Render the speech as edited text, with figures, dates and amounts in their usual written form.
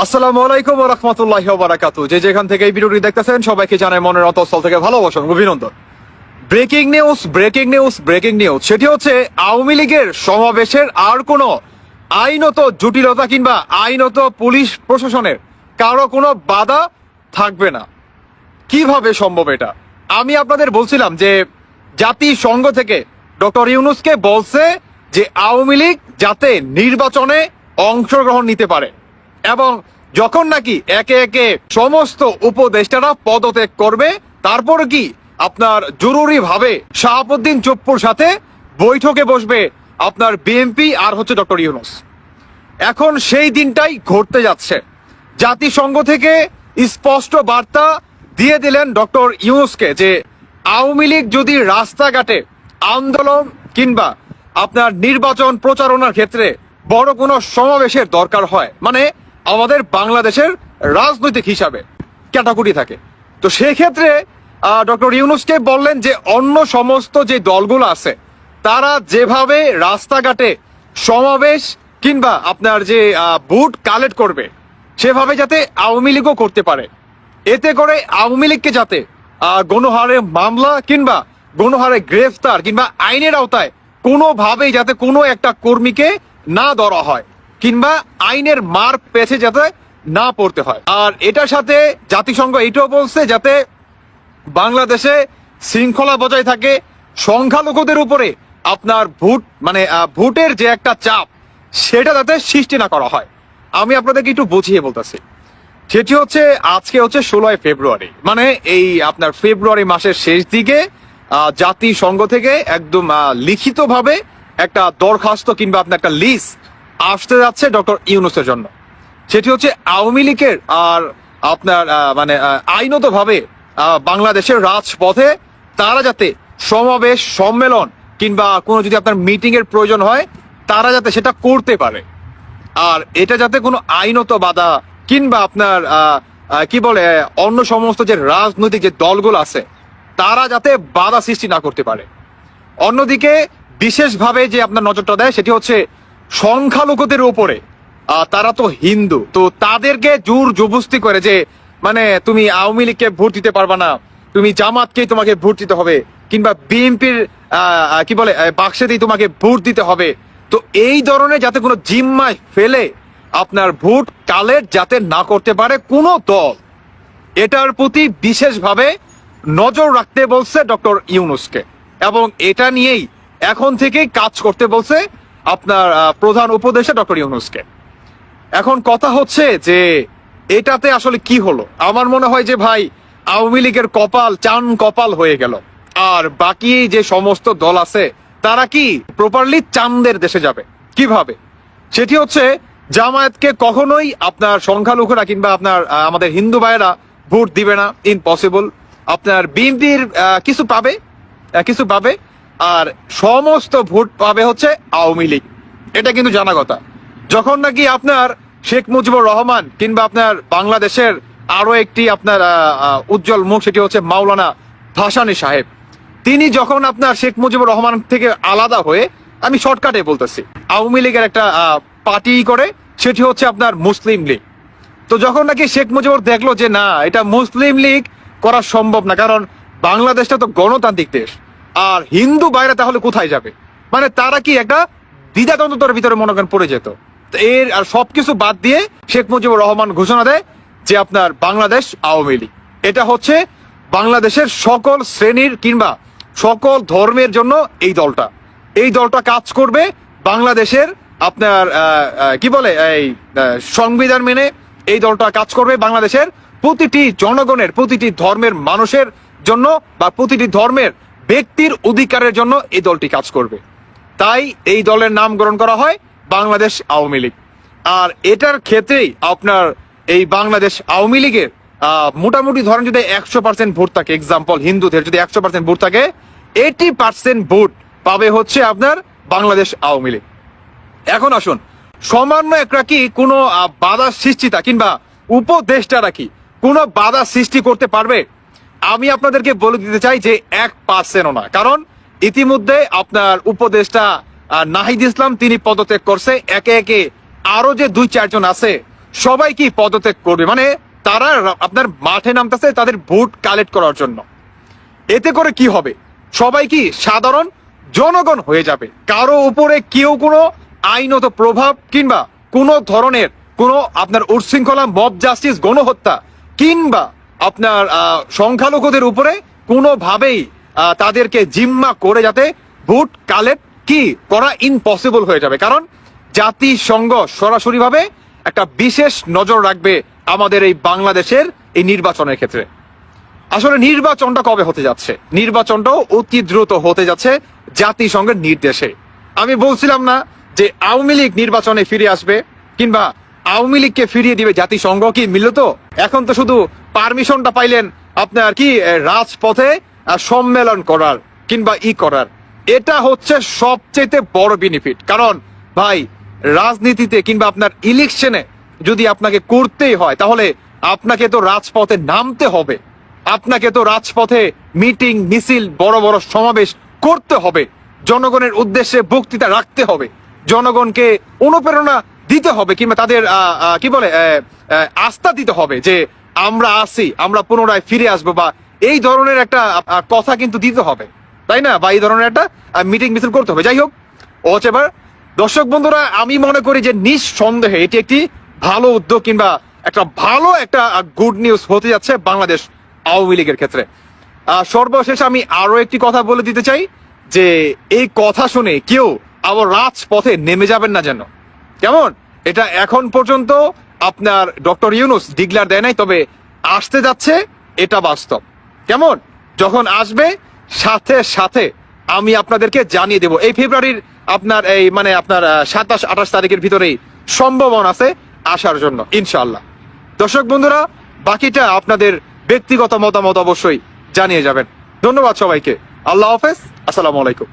আসসালামু আলাইকুম ওয়া রাহমাতুল্লাহি ওয়া বারাকাতুহু। যে যেখান থেকে এই ভিডিওটি দেখতেছেন সবাইকে জানাই মনের অন্তঃস্থল থেকে ভালোবাসা ও অভিনন্দন। Breaking news, breaking news, breaking news. সেটি হচ্ছে আওয়ামী লীগের সমাবেশের আর কোনো আইনত জটিলতা কিংবা আইনত পুলিশ প্রশাসনের কারো কোনো বাধা থাকবে না। কিভাবে সম্ভব এটা? আমি আপনাদের বলছিলাম যে জাতিসংঘ থেকে ডক্টর ইউনূসকে বলছে যে আওয়ামী লীগ যাতে নির্বাচনে অংশগ্রহণ নিতে পারে, এবং যখন নাকি একে একে সমস্ত উপদেষ্টারা পদত্যাগ করবে তারপর কি আপনার জরুরি ভাবে শাহাবুদ্দিন চুপ্পুর সাথে বৈঠকে বসবে আপনার বিএনপি আর হচ্ছে ডক্টর ইউনূস। এখন সেই দিনটাই ঘটতে যাচ্ছে। জাতিসংঘ থেকে স্পষ্ট বার্তা দিয়ে দিলেন ডক্টর ইউনূসকে যে আওয়ামী লীগ যদি রাস্তাঘাটে আন্দোলন কিংবা আপনার নির্বাচন প্রচারণার ক্ষেত্রে বড় কোনো সমাবেশের দরকার হয়, মানে আমাদের বাংলাদেশের রাজনৈতিক হিসাবে ক্যাটাগরি থাকে, তো সেক্ষেত্রে ডক্টর ইউনূসকে বললেন যে অন্য সমস্ত যে দলগুলো আছে তারা যেভাবে রাস্তাঘাটে সমাবেশ কিংবা আপনার যে ভোট কালেক্ট করবে সেভাবে যাতে আওয়ামী লীগও করতে পারে, এতে করে আওয়ামী লীগকে যাতে গণহারে মামলা কিংবা গণহারে গ্রেফতার কিংবা আইনের আওতায় কোনোভাবেই যাতে কোনো একটা কর্মীকে না ধরা হয় কিংবা আইনের মার পেছে যাতে না পড়তে হয়। আর এটার সাথে জাতিসংঘ এটাও বলছে যাতে বাংলাদেশে শৃঙ্খলা বজায় থাকে, সংখ্যালঘুদের উপরে আপনার ভোট মানে ভোটের যে একটা চাপ সেটা যাতে সৃষ্টি না করা হয়। আমি আপনাদেরকে একটু বুঝিয়ে বলতেছি। সেটি হচ্ছে আজকে হচ্ছে 16 ফেব্রুয়ারি, মানে এই আপনার ফেব্রুয়ারি মাসের শেষ দিকে জাতিসংঘ থেকে একদম লিখিতভাবে একটা দরখাস্ত কিংবা আপনার একটা লিস্ট আসতে যাচ্ছে ডক্টর ইউনূসের জন্য। সেটি হচ্ছে আওয়ামী লীগের আর আপনার মানে আইনতভাবে বাংলাদেশের রাজপথে তারা যাতে সমাবেশ সম্মেলন কিংবা কোনো যদি আপনার মিটিং এর প্রয়োজন হয় তারা যাতে সেটা করতে পারে, আর এটা যাতে কোনো আইনত বাধা কিংবা আপনার কি বলে অন্য সমস্ত যে রাজনৈতিক যে দলগুলো আছে তারা যাতে বাধা সৃষ্টি না করতে পারে। অন্যদিকে বিশেষভাবে যে আপনার নজরটা দেয় সেটি হচ্ছে সংখ্যালঘুদের উপরে। তারা তো হিন্দু, তো তাদেরকে জোর জবরদস্তি করে যে মানে তুমি আওয়ামী লীগকে ভোট দিতে পারবা না, তুমি জামাতকেই তোমাকে ভোট দিতে হবে কিংবা বিএনপির কি বলে বাক্সে দিয়ে তোমাকে ভোট দিতে হবে, তো এই ধরনের যাতে কোনো জিম্মায় ফেলে আপনার ভোট কালেক্ট যাতে না করতে পারে কোনো দল, এটার প্রতি বিশেষভাবে নজর রাখতে বলছে ডক্টর ইউনূসকে, এবং এটা নিয়েই এখন থেকেই কাজ করতে বলছে আপনার প্রধান উপদেষ্টা ডক্টর ইউনূসকে। এখন কথা হচ্ছে যে এটাতে আসলে কি হলো? আমার মনে হয় যে ভাই আওয়ামী লীগের কপাল চান কপাল হয়ে গেল, আর বাকি যে সমস্ত দল আছে তারা কি প্রপারলি চাঁদের দেশে যাবে। কিভাবে? সেটি হচ্ছে জামায়াতকে কখনোই আপনার সংখ্যালঘুরা কিংবা আপনার আমাদের হিন্দু ভাইয়েরা ভোট দিবে না, ইম্পসিবল। আপনার বিএনপির কিছু পাবে, আর সমস্ত ভোট পাবে হচ্ছে আওয়ামী লীগ, এটা কিন্তু জানা কথা। যখন নাকি আপনার শেখ মুজিবুর রহমান কিংবা আপনার বাংলাদেশের আরো একটি আপনার উজ্জ্বল মুখ সেটি হচ্ছে মাওলানা ভাসানী সাহেব, তিনি যখন আপনার শেখ মুজিবুর রহমান থেকে আলাদা হয়ে, আমি শর্টকাটে বলতেছি, আওয়ামী লীগের একটা পার্টি করে, সেটি হচ্ছে আপনার মুসলিম লীগ। তো যখন নাকি শেখ মুজিবুর দেখলো যে না এটা মুসলিম লীগ করা সম্ভব না, কারণ বাংলাদেশটা তো গণতান্ত্রিক দেশ, আর হিন্দু বাইরে তাহলে কোথায় যাবে, মানে তারা কি একটা দ্বিধাদ্বন্দ্বের ভিতরে মনে করেন পড়ে যেত। এর আর সবকিছু বাদ দিয়ে শেখ মুজিবুর রহমান ঘোষণা দেয় যে আপনার বাংলাদেশ আওয়ামী লীগ, এটা হচ্ছে বাংলাদেশের সকল শ্রেণীর কিংবা সকল ধর্মের জন্য এই দলটা কাজ করবে বাংলাদেশের আপনার কি বলে এই সংবিধান মেনে। এই দলটা কাজ করবে বাংলাদেশের প্রতিটি জনগণের, প্রতিটি ধর্মের মানুষের জন্য বা প্রতিটি ধর্মের ব্যক্তির অধিকারের জন্য এই দলটি কাজ করবে। তাই এই দলের নামকরণ করা হয় বাংলাদেশ আওয়ামী লীগ। আর এটার ক্ষেত্রেই আপনার এই বাংলাদেশ আওয়ামী লীগের মোটামুটি ধরেন যদি 100% ভোট থাকে, এক্সাম্পল হিন্দুদের যদি 100% ভোট থাকে, 80% ভোট পাবে হচ্ছে আপনার বাংলাদেশ আওয়ামী লীগ। এখন আসুন, সামান্য একটা কি কোনো বাধা সৃষ্টিতা কিংবা উপদেষ্টারা কি কোনো বাধা সৃষ্টি করতে পারবে? আমি আপনাদেরকে বলে দিতে চাই যে 1%ও না, কারণ ইতিমধ্যে আপনার উপদেষ্টা নাহিদ ইসলাম তিনি পদত্যাগ করছে, একে একে আরো যে 2-4 জন আছে সবাই কি পদত্যাগ করবে, মানে তারা আপনার মাঠে নামতেছে তাদের ভোট কালেক্ট করার জন্য। এতে করে কি হবে, সবাই কি সাধারণ জনগণ হয়ে যাবে। কারো উপরে কেউ কোনো আইনত প্রভাব কিংবা কোনো ধরনের কোনো আপনার উচ্ছৃঙ্খলা, মব জাস্টিস, গণহত্যা কিংবা আপনার সংখ্যালঘুদের উপরে কোনোভাবেই তাদেরকে জিম্মা করে যাতে ভোট কালেক্ট কি করা ইম্পসিবল হয়ে যাবে। কারণ জাতিসংঘ সরাসরি ভাবে একটা বিশেষ নজর রাখবে আমাদের এই বাংলাদেশের এই নির্বাচনের ক্ষেত্রে। আসলে নির্বাচনটা কবে হতে যাচ্ছে, নির্বাচনটাও অতি দ্রুত হতে যাচ্ছে জাতিসংঘের নির্দেশে। আমি বলছিলাম না যে আওয়ামী লীগ নির্বাচনে ফিরে আসবে কিংবা আওয়ামী লীগকে ফিরিয়ে দিবে জাতিসংঘ, কি মিলল তো? এখন তো শুধু পারমিশনটা পাইলেন আপনার কি রাজপথে সম্মেলন করার কিংবা করার। এটা হচ্ছে সবচেয়ে বড় বেনিফিট। কারণ ভাই, রাজনীতিতে কিংবা আপনার ইলেকশনে যদি আপনাকে করতেই হয় তাহলে আপনাকে তো রাজপথে নামতে হবে, আপনাকে তো রাজপথে মিটিং, মিছিল, বড় বড় সমাবেশ করতে হবে, জনগণের উদ্দেশ্যে বক্তৃতা রাখতে হবে, জনগণকে অনুপ্রেরণা দিতে হবে কিংবা তাদের কি বলে আস্থা দিতে হবে যে আমরা আসি, আমরা পুনরায় ফিরে আসবো, বা এই ধরনের একটা কথা কিন্তু দিতে হবে, তাই না? বা এই ধরনের একটা মিটিং মিছিল করতে হবে। যাই হোক, এবার দর্শক বন্ধুরা, আমি মনে করি যে নিঃসন্দেহে এটি একটি ভালো উদ্যোগ কিংবা একটা ভালো একটা গুড নিউজ হতে যাচ্ছে বাংলাদেশ আওয়ামী লীগের ক্ষেত্রে। সর্বশেষ আমি আরো একটি কথা বলে দিতে চাই যে এই কথা শুনে কেউ আবার রাজপথে নেমে যাবেন না যেন, কেমন? এটা এখন পর্যন্ত আপনার ডক্টর ইউনূস ডিক্লেয়ার দেয় নাই, তবে আসতে যাচ্ছে, এটা বাস্তব। কেমন? যখন আসবে সাথে সাথে আমি আপনাদেরকে জানিয়ে দেব। এই ফেব্রুয়ারির আপনার এই মানে আপনার 27-28 তারিখের ভিতরেই সম্ভাবনা আছে আসার জন্য ইনশাআল্লাহ। দর্শক বন্ধুরা, বাকিটা আপনাদের ব্যক্তিগত মতামত অবশ্যই জানিয়ে যাবেন। ধন্যবাদ সবাইকে। আল্লাহ হাফেজ, আসসালামু আলাইকুম।